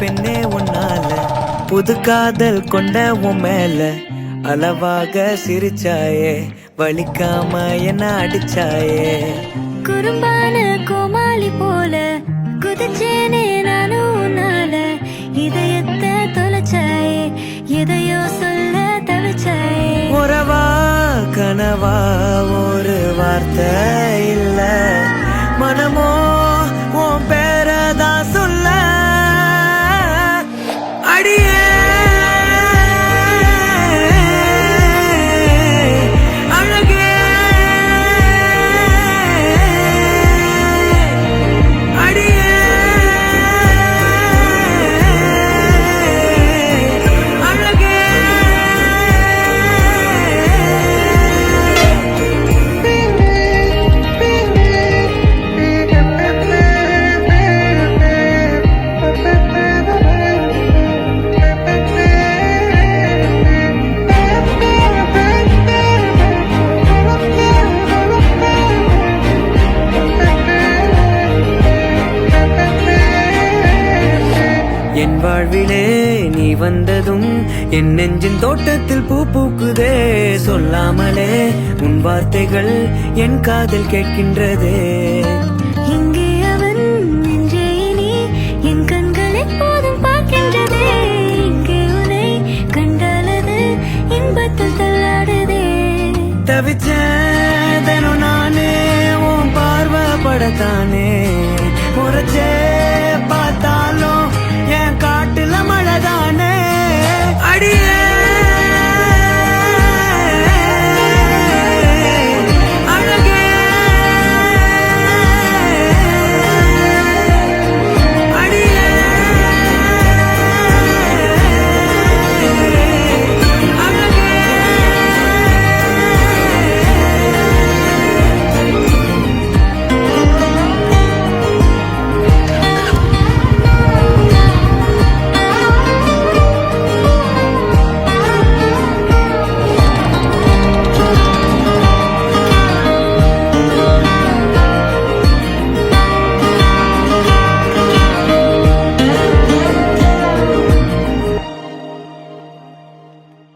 பெண்ணே உன்னால புது காதல் கொண்ட உன் மேல அளவாக சிரிச்சாயே வலிக்காம என்ன அடிச்சாயே குறும்பான கோமாளி போல குதிச்சேனே நானும் உன்னால இதயத்தை தொலைச்சாயே எதையோ சொல்ல தவிச்சாயே உறவா கனவா ஒரு வார்த்தை இல்ல மனமோ உன் பேரதான் சொல்ல அடியே அழகே அடியே அழகே என் வாழ்விலே நீ வந்ததும் என் நெஞ்சின் தோட்டத்தில் பூ பூக்குதே சொல்லாமலே உன் வார்த்தைகள் என் காதில் கேட்கின்றதே இங்கே அவன் நெஞ்சே நீ என் கண்கள் எப்போதும் பார்க்கின்றதே இங்கே உன்னை கண்டாலது இன்பத்தில் தள்ளாடுதே தவிச்ச